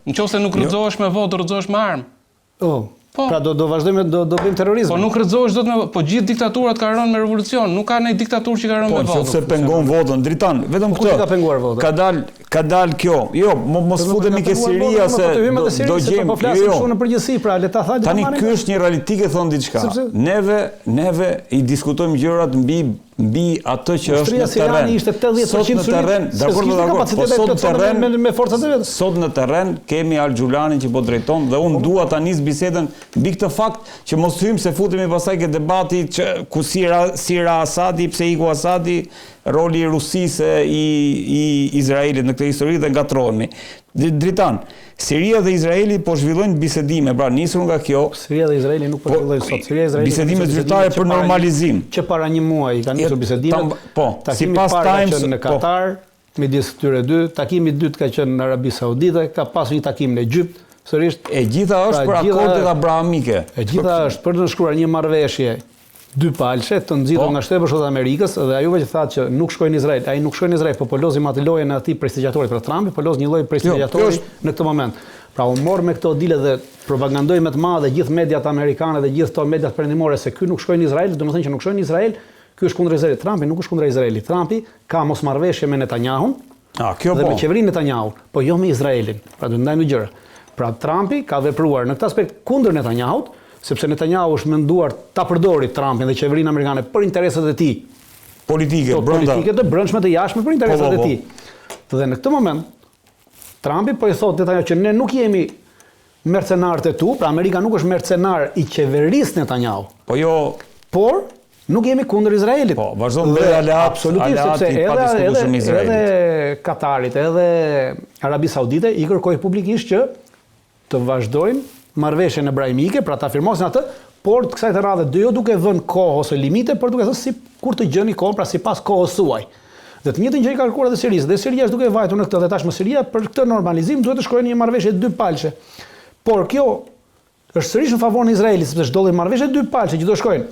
Nëse nuk rrëzohesh me votë, rrëzohesh me armë. Pra do vazhdojmë do bëjmë terrorizëm. Po nuk rrëzohesh dot me, po gjithë diktaturat kanë rënë me revolucion, nuk ka ndonjë diktaturë që ka rënë me votë. Po nëse pengon votën, Dritan, vetëm këtë. Ka penguar votën? Ka dal kjo. Jo, mos futemi ke Siria se do gjejmë. Po flasim shumë në përgjithësi, pra le ta thajë. Tani ky është një realitet thon diçka. Neve I diskutojmë gjërat mbi atë që është në terren. Ishte 80% në terren, dakord. Po sot në terren me forcat e vet. Sot në terren kemi Al Xhulanin që po drejton dhe unë dua ta nis bisedën mbi këtë fakt që mos hyjmë se futemi pasaj ke debati që ku sira Asadi, pse iku Asadi, roli I Rusisë I Izraelit në këtë histori dhe ngatrohemi. Dritan, Siria dhe Izraeli po zhvillojnë bisedime, pra nisur nga kjo. Siria dhe Izraeli nuk po zhvillojnë sot. Siria dhe Izraeli bisedime zyrtare për normalizim. Që para një muaji kanë nisur bisedime. Po, sipas Times në Katar, midis këtyre dy, takimi I dytë ka qenë në Arabi Saudite, ka pasur një takim në Egypt, sërish. E gjitha është për akordet abrahamike. E gjitha është për të shkruar një marrëveshje dy palshe të nxitur nga Shtetet Bashkuara të Amerikës dhe ajuve që thatë që nuk shkojnë në Izrael, ai nuk shkojnë në Izrael, po lozim atë lojën e atij prestigjatorit për Trumpi, po loz një lloj prestigjatorit në këtë moment. Pra u mor me këto dile dhe propagandoi me të madhe gjithë mediat amerikane dhe gjithë to mediat perëndimore se ky nuk shkojnë në Izrael, domethënë që nuk shkojnë në Izrael, ky është kundër Izraelit. Trumpi nuk është kundër Izraelit. Trumpi ka mosmarrveshje me Netanyahun. Dhe me qeverinë Netanyahut, po jo me Izraelin. Pra do ndajmë gjëra. Pra Trumpi ka vepruar në këtë aspekt kundër Netanyahut, sepse Netanyahu është menduar ta përdori Trumpin dhe qeverinë amerikane për interesat e tij politike të brendshme të jashtme për interesat e tij. Dhe në këtë moment Trumpi po I thotë Netanyahu që ne nuk jemi mercenarët e tu, pra Amerika nuk është mercenar I qeverisë Netanyahu. Po jo, por nuk jemi kundër Izraelit. Po, vazhdon dhe absolutisht sepse edhe Katarit, edhe Arabi Saudite I kërkoi publikisht që të vazhdojnë marrëveshjen ebraimike, pra ta firmosin atë, por të kësaj të radhe jo duke vënë kohë ose limite, por duke thënë si kur të gjeni kohën, pra sipas kohës suaj. Dhe të njëjtën gjë I ka kërkuar edhe Sirisë, dhe Siria është duke vajtur në këtë dhe tashmë Siria për këtë normalizim duhet të shkojë në një marrëveshje dy palshe. Por kjo është sërish në favorin e Izraelit, sepse çdo lloj marrëveshje dy palshe që do shkojnë.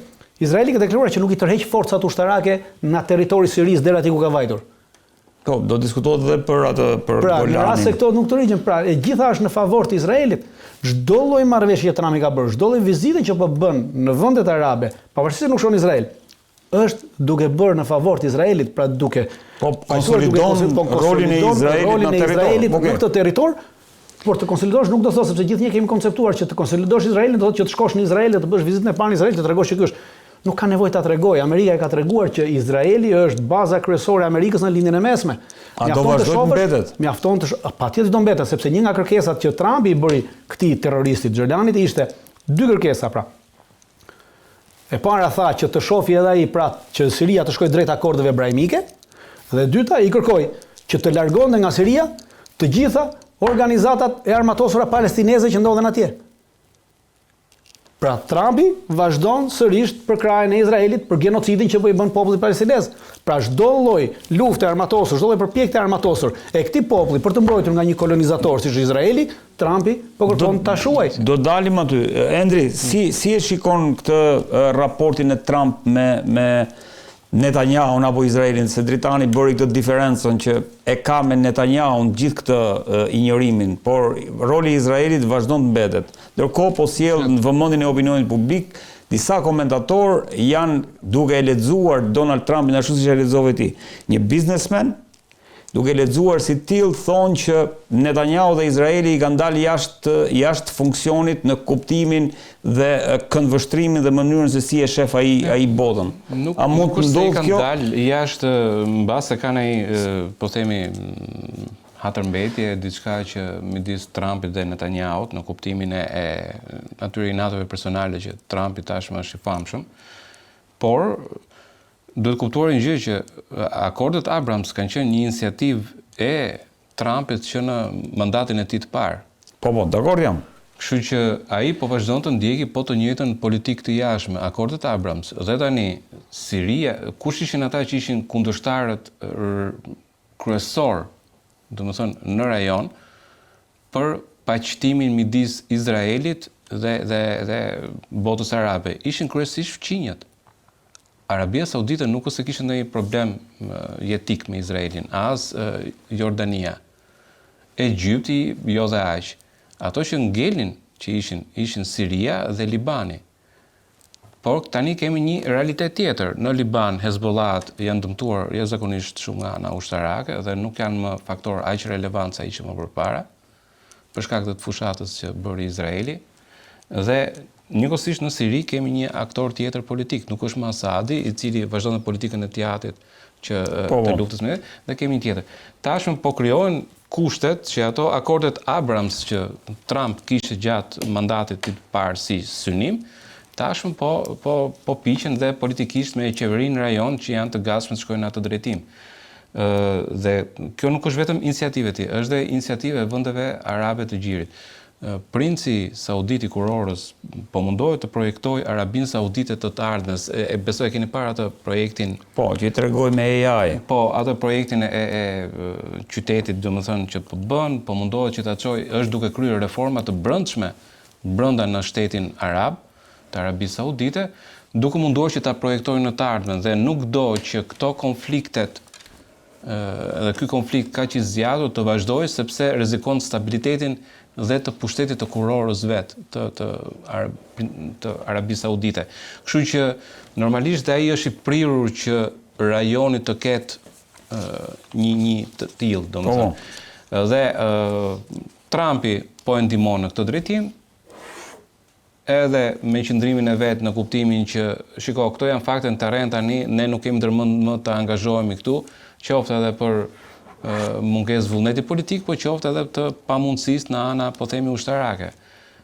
Izraeli ka deklaruar që nuk I tërheq forcat ushtarake në territori I Sirisë deri aty ku ka vajtur. Po, do diskutohet edhe për atë për Golanin. Në rast se këto nuk tërhiqen, pra e gjitha është në favor të Izraelit. Çdo lloj marrëveshje që Trumpi ka bërë, çdo lloj vizite që po bën në vendet arabe, pavarësisht se nuk shon Izrael, është duke bërë në favor të Izraelit, pra duke konsolidon rolin e Izraelit në këtë territor. Por të konsolidosh nuk do të thotë sepse gjithnjë kemi konceptuar që të konsolidosh Izraelin do të thotë që të shkosh në Izrael dhe të bësh vizitën e parë në Izrael, të tregosh që ky është. Nuk ka nevojë ta tregoj. Amerika e ka treguar që Izraeli është baza kryesore e Amerikës në lindjen e mesme. Mjafton të patjetër do mbetet, sepse një nga kërkesat që Trumpi I bëri këtij terroristit Xholanit ishte dy kërkesa pra. E para tha që të shohë edhe ai pra që Siria të shkojë drejt akordeve ebraimike, dhe e dyta I kërkoi që të largonte nga Siria të gjitha organizatat e armatosura palestineze që ndodhen atje. Pra Trumpi vazhdon sërish për krajen e Izraelit për genocidin që po I bën popullit palestinez. Pra çdo lloj lufte armatosur, çdo lloj përpjekje armatosur e këtij populli për të mbrojtur nga një kolonizator siç Izraeli, Trumpi po kërkon ta shuaj. Do dalim aty. Endri, si e shikon këtë raportin e Trump me Netanyahun apo Izraelin, se Dritani bëri këtë diferencën që e ka me Netanyahun gjithë këtë injorimin, por roli I Izraelit vazhdon të mbetet. Ndërkohë po sjell në vëmendjen e opinionit publik, disa komentator janë duke e lexuar Donald Trumpin ashtu siç e lexove ti. Një businessman duke lexuar si till thonë që Netanyahu dhe Izraeli I kanë dalë jashtë funksionit në kuptimin dhe këndvështrimin dhe mënyrën se si e shef ai botën. A mund të ndodhë kjo? Nuk dalë jashtë mbase kanë ai po themi hatërmbetje, diçka që midis Trumpit dhe Netanyahut në kuptimin e atyre inatave personale që Trumpi tashmë është I famshëm. Por duhet kuptuar një gjë që akordet Abrams kanë qenë një iniciativë e Trumpit që në mandatin e tij të parë. Po, dakord jam. Kështu që ai po vazhdon të ndjeki po të njëjtën politikë të jashtme, akordet Abrams. Dhe tani Siria, kush ishin ata që ishin kundërshtarët kryesor, domethënë në rajon për paqëtimin midis Izraelit dhe botës arabe, ishin kryesisht fqinjët. Arabia Saudite nuk ose kishte ndonjë problem jetik me Izraelin, as Jordania. Egjipti jo dhe aq. Ato që ngelin që ishin Siria dhe Libani. Por tani kemi një realitet tjetër. Në Liban, Hezbollah janë dëmtuar jashtëzakonisht shumë nga ana ushtarake dhe nuk janë më faktor aq relevant sa ishte më përpara, për shkak të fushatës që bëri Izraeli. Dhe njëkohësisht në Siri kemi një aktor tjetër politik, nuk është më Asadi, i cili vazhdon në politikën e teatrit që të luftës me, dhe kemi një tjetër. Tashmë po krijohen kushtet që ato akordet Abrams që Trump kishte gjatë mandatit të parë si synim, tashmë po piqen dhe politikisht me qeverinë rajon që janë të gatshme të shkojnë në atë drejtim. Dhe kjo nuk është vetëm iniciativë e tij, është dhe iniciativë e vendeve arabe të gjirit. Princi Saudit i Kurorës po mundohet të projektojë Arabinë Saudite të ardhmes. E besoj e keni parë atë projektin. Po, që i tregoj me AI. Po, atë projektin e qytetit, domethënë që po bën, po mundohet që ta çojë, është duke kryer reforma të brendshme brenda në shtetin arab, të Arabisë Saudite, duke munduar që ta projektojnë në të ardhmen dhe nuk do që këto konfliktet dhe ky konflikt kaq i zgjatur të vazhdojë sepse rrezikon stabilitetin dhe të pushtetit të kurorës vet të Arabisë Saudite. Kështu që normalisht ai është i prirur që rajoni të ketë një të tillë, domethënë. Dhe Trumpi po e ndihmon në këtë drejtim, edhe me qëndrimin e vet në kuptimin që shiko, këto janë fakte në terren tani, ne nuk kemi ndërmend më të angazhohemi këtu, qoftë edhe për mungesë vullneti politik, po qoftë edhe të pamundësisë në ana, po themi, ushtarake,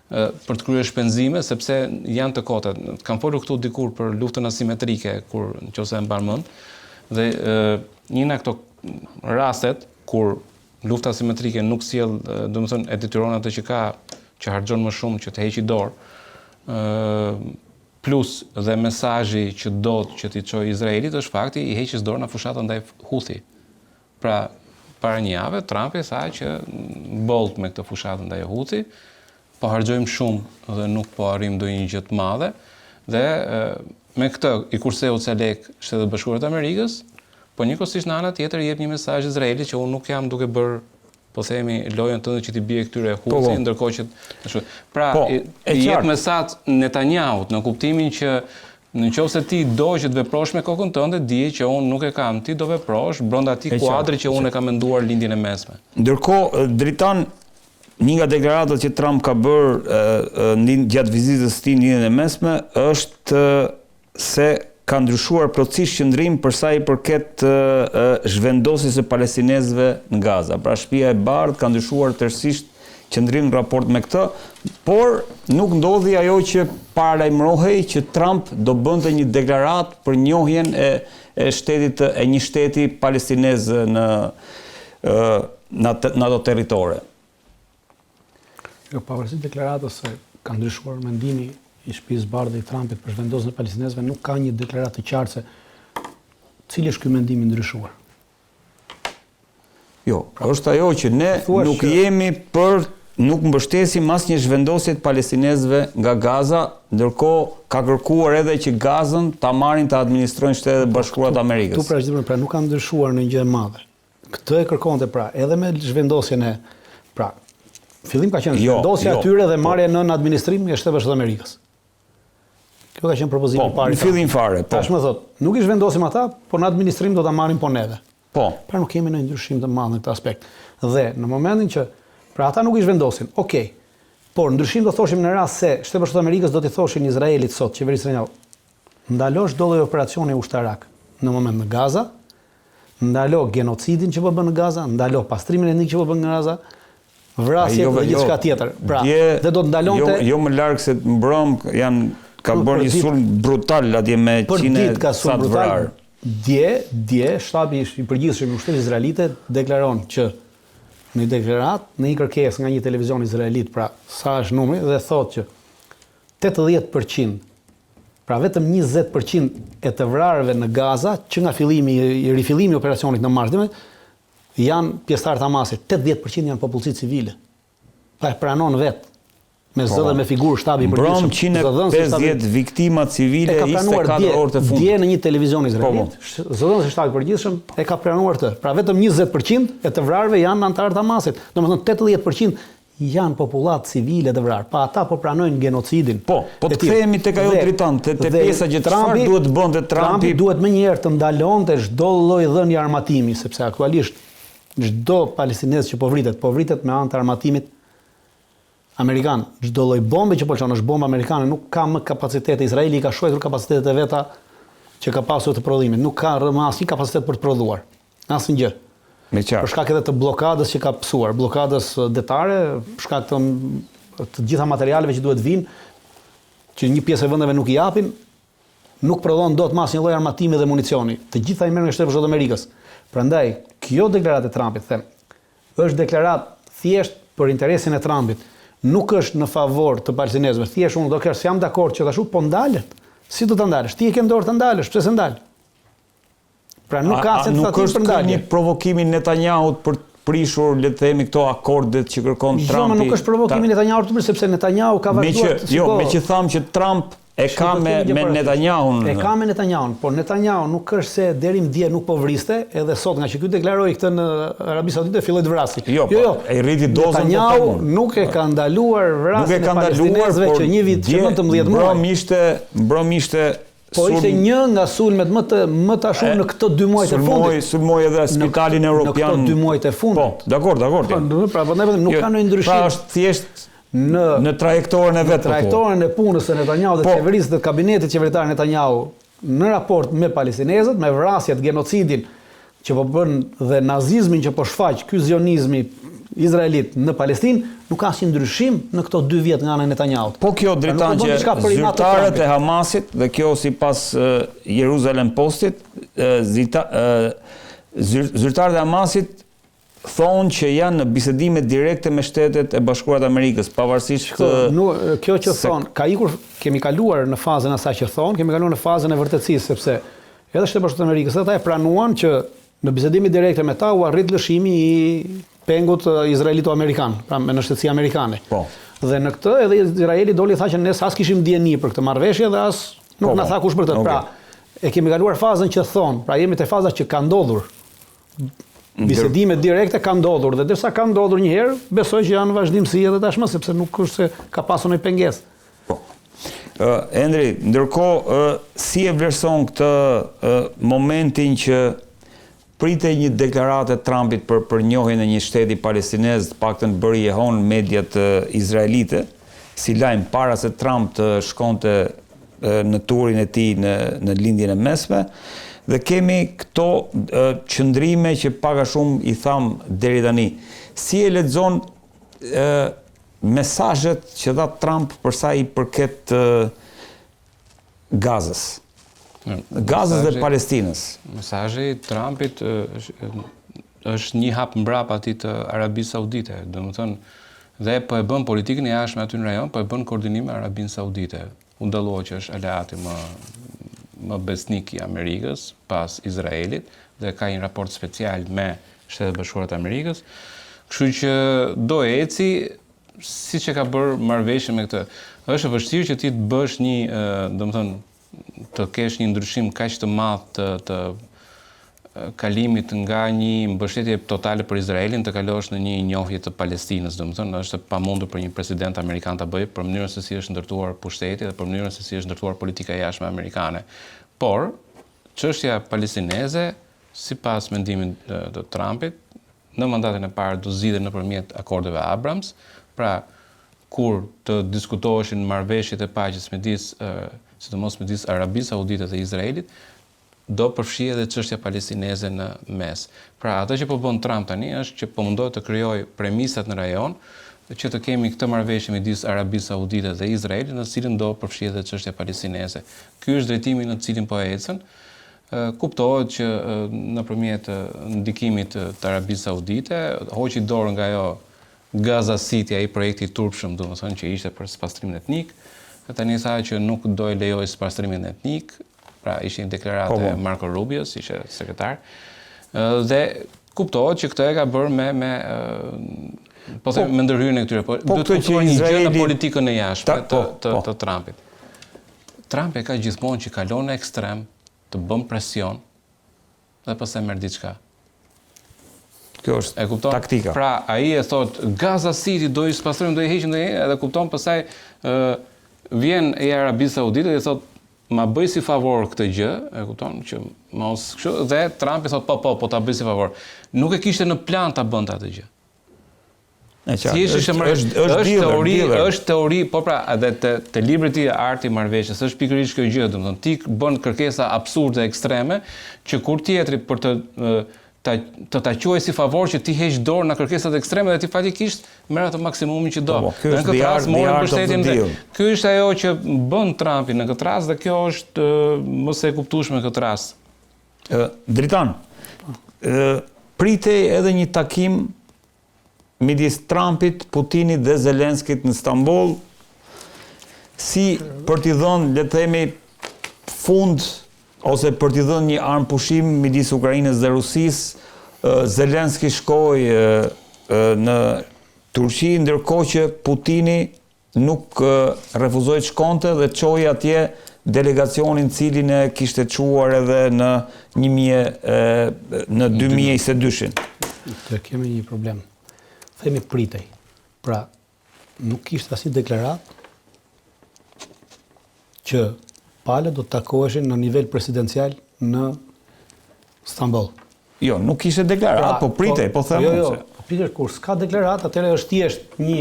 për të kryer shpenzime, sepse janë të kota. Kam folur këtu dikur për luftën asimetrike, kur nëse e mban mend, dhe një nga këto rastet kur lufta asimetrike nuk sjell, domethënë e detyron atë që harxhon më shumë që të heqë dorë, plus dhe mesazhi që do që t'i çojë Izraelit është fakti i heqjes dorë nga fushata ndaj Houthi. Pra, para një jave, Trumpi tha që bolt me këtë fushatë ndaj Houthi, po harxojmë shumë dhe nuk po arrim ndonjë gjë të madhe, dhe me këtë i kurseu ca lek Shtetet Bashkuara të Amerikës, po njëkohësisht në ana tjetër jep një mesazh Izraelit që unë nuk jam duke bërë, po themi, lojën tënde që t'i bie këtyre Houthi, ndërkohë që pra i jep mesazh Netanyahut në kuptimin që nëse ti do që të veprosh me kokën tënde, dije që unë nuk e kam, ti do veprosh brenda atij kuadri që unë e kam menduar lindjen e mesme. Ndërkohë, dritan, një nga deklaratat që Trump ka bërë gjatë vizitës së tij në lindjen e mesme është se ka ndryshuar plotësisht qëndrim për sa i përket zhvendosjes së palestinezëve në Gaza. Pra Shtëpia e Bardhë ka ndryshuar tërësisht qëndrim në raport me këtë, por nuk ndodhi ajo që paralajmërohej që Trump do bënte një deklaratë për njohjen e një shteti palestinez në ato territore. Jo, pavarësisht deklaratës se ka ndryshuar mendimi i Shtëpisë Bardhë i Trumpit për zhvendosjen e palestinezëve, nuk ka një deklaratë të qartë se cili është ky mendim i ndryshuar. Jo, është ajo që ne nuk jemi nuk mbështesim asnjë zhvendosje të palestinezëve nga Gaza, ndërkohë ka kërkuar edhe që Gazën ta marrin ta administrojnë Shtetet Bashkuara të Amerikës. Pra nuk ka ndryshuar në gjë e madhe. Këtë e kërkonte pra edhe me zhvendosjen e fillim ka qenë zhvendosja atyre dhe marrja nën administrim e Shtetet Bashkuara të Amerikës. Kjo ka qenë propozimi i parë. Në fillim fare. Tashmë thotë, nuk i zhvendosim ata, por në administrim do ta marrin po neve. Po. Pra nuk kemi ndonjë ndryshim të madh në këtë aspekt. Dhe në momentin që pra ata nuk i zhvendosin, okay. Por ndryshim do thoshim në rast se Shtetet Bashkuara të Amerikës do t'i thoshin Izraelit sot, qeverisë Netanyahu, ndalosh çdo lloj operacioni ushtarak në moment në Gaza, ndalo genocidin që po bën në Gaza, ndalo pastrimin etnik që po bën në Gaza, vrasje dhe gjithçka tjetër. Pra, dhe do të ndalonte jo më larg se mbrëm ka bërë një sulm brutal atje me qinë sa të vrarë. Dje shtabi i përgjithshëm i ushtrisë izraelite deklaron që në deklarat, në një kërkesë nga një televizion izraelit, pra sa është numri, dhe thotë që 80%, pra vetëm 20% e të vrarëve në Gaza, që nga rifillimi i operacionit në mars, janë pjesëtarë të Hamasit, 80% janë popullsi civile. Pa e pranon vetë, me zë dhe me figurë shtabi i përgjithshëm. Mbrëm 150 viktima civile 24 orë të fundit. Dje në një televizion izraelit, zëdhënësi shtabi i përgjithshëm e ka pranuar të. Pra vetëm 20% e të vrarëve janë anëtarë të Hamasit. Domethënë 80% janë popullat civile të vrarë, pa ata po pranojnë genocidin. Po të kthehemi tek ajo dritant, te pjesa që çfarë duhet të bënte Trumpi duhet më njëherë të ndalonte çdo lloj dhënie armatimi, sepse aktualisht çdo palestinez që po vritet me anë të armatimit amerikan. Çdo lloj bombe që po çon është bomba amerikane, nuk ka më kapacitete. Izraeli ka shojtur kapacitetet e veta që ka pasur të prodhimit. Nuk ka më asnjë kapacitet për të prodhuar. Asnjë gjë. Për shkak edhe të blokadës që ka pësuar, blokadës detare, për shkak të gjitha materialeve që duhet vinë, që një pjesë e vendeve nuk i japin, nuk prodhon dot më asnjë lloj armatimi dhe municioni. Të gjitha i merren nga Shteti i Bashkuar të Amerikës. Prandaj, kjo deklaratë e Trumpit, them, është deklaratë thjesht për interesin e Trumpit. Nuk është në favor të palestinezëve. Thjesht unë do kesh jam dakord që tashu po ndalet. Si do ta ndalesh? Ti e ke dorë të ndalesh, pse se ndal? Pra nuk ka se nuk është një provokimi Netanyahut për të prishur, le të themi, këto akordet që kërkon Trumpi. Jo, nuk është provokimi Netanyahut për sepse Netanyahu ka vazhduar. Jo, me që thamë që Trump e ka me Netanyahun. E ka me Netanyahun, por Netanyahu nuk është se deri më dje nuk po vriste, edhe sot nga që ky deklaroi këtë në Arabi Saudite filloi të vrasi. Jo, e rriti dozën. Netanyahu nuk e ka ndaluar vrasjen e palestinezëve që një vit që 19 muaj. Mbromishte po ishte një nga sulmet më të ashur në këto 2 muaj të fundit. Sulmoi edhe Spitalin Evropian. Në këto 2 muaj të fundit. Po, dakord. Pra, nuk ka ndonjë ndryshim. Pra është thjesht në trajektorën e vet. Në trajektorën e punës së Netanyahu dhe qeverisë të kabinetit qeveritar Netanyahu në raport me palestinezët, me vrasjet, genocidin që po bën dhe nazizmin që po shfaq ky zionizmi izraelit në Palestinë, nuk ka asnjë ndryshim në këto 2 vjet nga ana e Netanyahut. Po kjo dritan që zyrtarët e Hamasit dhe kjo sipas Jerusalem Postit, zyrtarët e Hamasit thonë që janë në bisedime direkte me Shtetet e Bashkuara të Amerikës, pavarësisht kjo që thonë, kemi kaluar në fazën asaj që thonë, kemi kaluar në fazën e vërtetësisë, sepse edhe Shtetet e Bashkuara të Amerikës ata e pranuan që në bisedime direkte me ta u arrit lëshimi i pengut izraelito-amerikan, pra në shtetësi amerikane. Po. Dhe në këtë edhe Izraeli doli tha që ne as kishim dieni për këtë marrëveshje dhe as nuk na tha kush për këtë. Pra, e kemi kaluar fazën që thon, pra jemi te faza që ka ndodhur. Bisedime direkte ka ndodhur dhe derisa ka ndodhur një herë, besoj që janë vazhdimsi edhe tashmë sepse nuk është se ka pasur një pengesë. Po. Endri, ndërkohë si e vlerëson këtë momentin që pritej një deklaratë e Trumpit për njohjen e një shteti palestinez, paktën bëri e hon mediat izraelite, si lajm para se Trump të shkonte në turin e tij në lindjen e mesme, dhe kemi këto qëndrime që pak a shumë i tham deri tani. Si e lexon mesazhet që dha Trump për sa i përket Gazës? Gazës dhe Palestinës. Mesazhi i Trumpit është një hap mbrapa atij të Arabisë Saudite, domethënë dhe po e bën politikën e jashtme aty në rajon, po e bën koordinim me Arabinë Saudite. U dallua që është aleati më besnik i Amerikës pas Izraelit dhe ka një raport special me Shtetet e Bashkuara të Amerikës. Kështu që do eci siç e ka bërë marrëveshjen me këtë. Është vështirë që ti të bësh një, domethënë të kesh një ndryshim kaq të madh të kalimit nga një mbështetje totale për Izraelin të kalosh në një njohje të Palestinës, domethënë është pamundur për një president amerikan ta bëjë për mënyrën se si është ndërtuar pushteti dhe për mënyrën se si është ndërtuar politika jashtme amerikane. Por çështja palestineze, sipas mendimit të Trumpit, në mandatin e parë do zgjidhet nëpërmjet akordeve Abrams, pra kur të diskutoheshin marrëveshjet e paqes sidomos midis Arabisë Saudite dhe Izraelit, do përfshi edhe çështja palestineze në mes. Pra, atë që po bën Trump tani është që po mundohet të krijojë premisat në rajon që të kemi këtë marrëveshje midis Arabisë Saudite dhe Izraelit, në cilën do përfshi edhe çështja palestineze. Ky është drejtimi në cilin po ecën. Kuptohet që nëpërmjet ndikimit të Arabisë Saudite, hoqi dorë nga ajo Gaza City, ai projekti i turpshëm, domethënë që ishte për spastrimin etnik. Tani tha që nuk do e lejoj spastrimin etnik, pra ishin deklaratë e Marco Rubios, ishte sekretar, dhe kuptohet që këtë e ka bërë me ndërhyrjen e këtyre, po duhet të kuptoj një gjë në politikën e jashtme të Trumpit. Trump e ka gjithmonë që kalon në ekstrem, të bën presion dhe pastaj merr diçka. Kjo është taktika. Pra, ai e thot Gaza City do i spastrojmë, do i heqim, edhe kupton pastaj vjen e Arabia Saudite dhe thot ma bëj si favor këtë gjë, e kupton që mos kështu, dhe Trump i thot po ta bëj si favor. Nuk e kishte në plan ta bënte atë gjë. Është teori, po pra, edhe te libri i Arti i Marrëveshjes, është pikërisht kjo gjë, domethënë ti bën kërkesa absurde ekstreme që kur tjetri për të ta quaj si favor që ti heq dorë në kërkesat ekstreme dhe ti fatikisht merr atë maksimumin që do. Në këtë rast morën mbështetjen dhe ky është ajo që bën Trumpi në këtë rast dhe kjo është mos e kuptueshme në këtë rast. Dritan, pritej edhe një takim midis Trumpit, Putinit dhe Zelenskit në Stamboll, si për t'i dhënë, le të themi, fund ose për t'i dhënë një armë pushim midis Ukrainës dhe Rusisë. Zelenski shkoi në Turqi, ndërkohë që Putini nuk refuzoi të shkonte dhe çoi atje delegacionin cilin e kishte çuar edhe në 2022-shin. Të kemi një problem. Themi pritej. Pra, nuk kishte asnjë deklaratë që palët do të takoheshin në nivel presidencial në Stamboll. Jo, nuk ishte deklaratë, po pritej, po them. Jo, pikërisht kur s'ka deklaratë, atëherë është thjesht një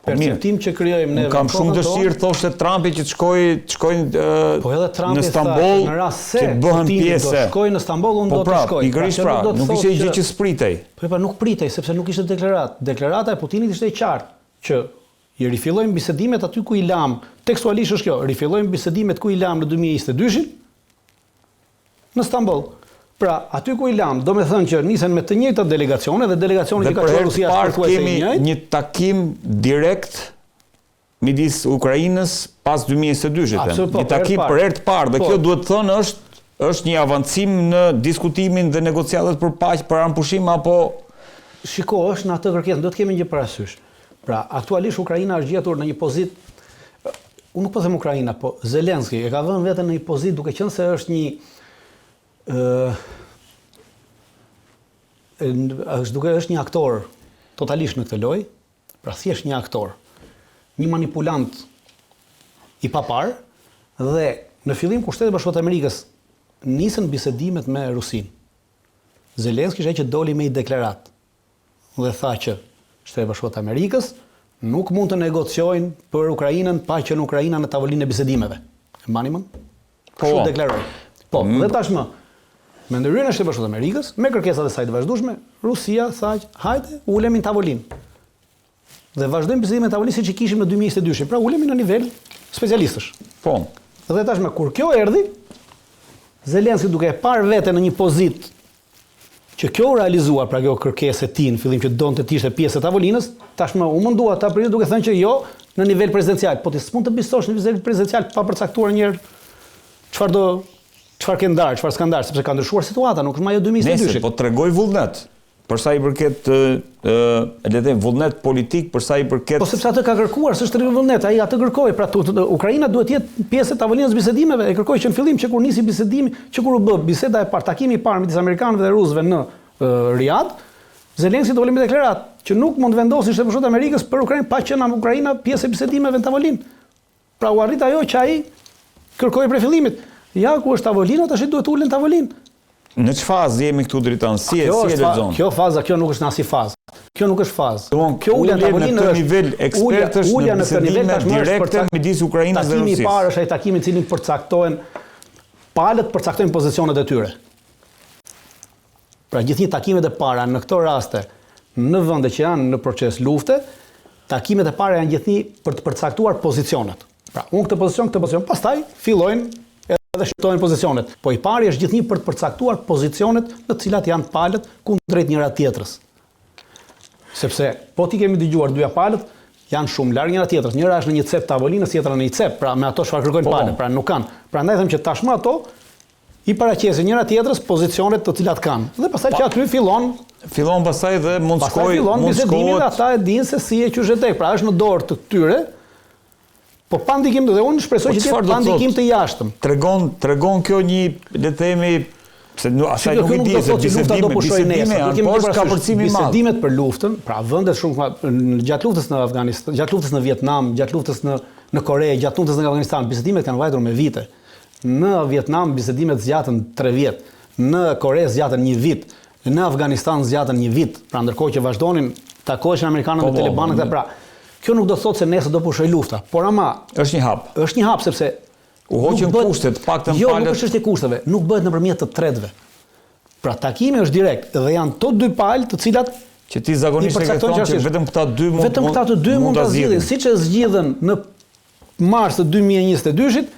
perceptim që krijojmë ne. Kam shumë dëshirë, thoshte Trumpi që të shkojnë në Stamboll, që të bëhen pjesë. Do shkojnë në Stamboll, unë do të shkoj. Pikërisht pra, nuk ishte gjë që spritej. Po nuk pritej, sepse nuk ishte deklaratë. Deklarata e Putinit ishte e qartë që i rifillojmë bisedimet aty ku i lam, tekstualisht është kjo, rifillojmë bisedimet ku i lam në 2022-shin në Stamboll. Pra, aty ku i lam, do me thënë që nisen me të njëjta delegacione dhe delegacioni që ka qenë Rusia shpërkuese e njëjtë. Një takim direkt midis Ukrainës pas 2022-shit. Një takim për herë të parë dhe kjo duhet të thënë është një avancim në diskutimin dhe negociatat për paqe, për armëpushim apo shiko, është në atë kërkesë, do të kemi një parasysh. Pra, aktualisht Ukraina është gjetur në një pozitë, unë nuk po them Ukraina, po Zelenski e ka vënë veten në një pozitë duke qenë se është një është një aktor totalisht në këtë lojë, pra thjesht një aktor, një manipulant i papar, dhe në fillim kur Shtetet Bashkuara të Amerikës nisën bisedimet me Rusinë, Zelenski ishte që doli me një deklaratë dhe tha që Shtetet Bashkuara të Amerikës nuk mund të negociojnë për Ukrainën pa qenë Ukraina në tavolinë e bisedimeve. E mbani mend? Kështu deklaroi. Po, dhe tashmë me ndërhyrjen e Shtetit Bashkuar të Amerikës, me kërkesat e saj të vazhdueshme, Rusia tha që hajde, ulemi në tavolinë. Dhe vazhdojmë bisedime në tavolinë siç i kishim në 2022-shin. Pra ulemi në nivel specialistësh. Po. Dhe tashmë kur kjo erdhi, Zelenski duke e parë veten në një pozitë që kjo u realizuar, pra kjo kërkesë e tij në fillim që donte të ishte pjesë e tavolinës, tashmë u mundua ta prit duke thënë që jo në nivel prezidencial, po ti s'mund të bisosh në nivel prezidencial pa përcaktuar një herë çfarë ke ndarë, çfarë s'ka ndarë, sepse ka ndryshuar situata, nuk është më ajo 2022. Po tregoj vullnet. Për sa i përket le të them vullnet politik, për sa i përket po sepse atë ka kërkuar, s'është rrugë vullnet, ai atë kërkoi, pra Ukraina duhet të jetë pjesë e tavolinës bisedimeve, e kërkoi që në fillim që kur nisi bisedimi, që kur u bë biseda e parë, takimi i parë midis amerikanëve dhe rusëve në Riyadh, Zelenski doli me deklaratë që nuk mund vendosin Shtetet Bashkuara të Amerikës për Ukrainë pa qenë Ukraina pjesë e bisedimeve në tavolinë. Pra u arrit ajo që ai kërkoi prej fillimit. Ja ku është tavolina, tash duhet ulen tavolinë. Në çfarë fazë jemi këtu dritan? Si e lexon? Kjo faza, kjo nuk është në asnjë fazë. Kjo nuk është fazë. Kjo ulja në tavolinë në nivel ekspertësh në bisedime direkte midis Ukrainës dhe Rusisë. Takimi i parë është ai takimi i cili përcaktohen palët përcaktojnë pozicionet e tyre. Pra gjithnjë takimet e para në këto raste në vende që janë në proces lufte, takimet e para janë gjithnjë për të përcaktuar pozicionet. Pra unë këtë pozicion, pastaj fillojnë edhe shtojnë pozicionet. Po i pari është gjithnjë për të përcaktuar pozicionet në të cilat janë palët kundrejt njëra tjetrës. Sepse po ti kemi dëgjuar dyja palët janë shumë larg njëra tjetrës. Njëra është në një cep tavolinës, tjetra në një cep, pra me ato çfarë kërkojnë palët, pra nuk kanë. Prandaj them që tashmë ato i paraqesin njëra tjetrës pozicionet të cilat kanë. Dhe pastaj që aty fillon pastaj dhe mund shkojë, bisedimi dhe ata e dinë se si e qytetek. Pra është në dorë të tyre. Po pa ndikim dhe unë shpresoj që të jetë pa ndikim të jashtëm. Tregon kjo një, le të themi, Se asaj nuk i di se bisedime janë, por është ka përcimi i madh. Bisedimet për luftën, pra vendet shumë gjatë luftës në Afganistan, gjatë luftës në Vietnam, gjatë luftës në Kore, gjatë luftës në Afganistan, bisedimet kanë vajtur me vite. Në Vietnam bisedimet zgjatën 3 vjet, në Kore zgjatën 1 vit, në Afganistan zgjatën 1 vit, pra ndërkohë që vazhdonin takoheshin amerikanët me talibanët pra. Kjo nuk do të thotë se nesër do pushoj lufta, por ama është një hap. Është një hap sepse u hoqën kushtet, paktën jo, nuk është çështje kushtetve, nuk bëhet nëpërmjet të tretëve. Pra takimi është direkt dhe janë to 2 palë të cilat që ti zakonisht e ke thonë që vetëm këta 2 mund ta zgjidhin, siç e zgjidhen në mars të 2022-shit,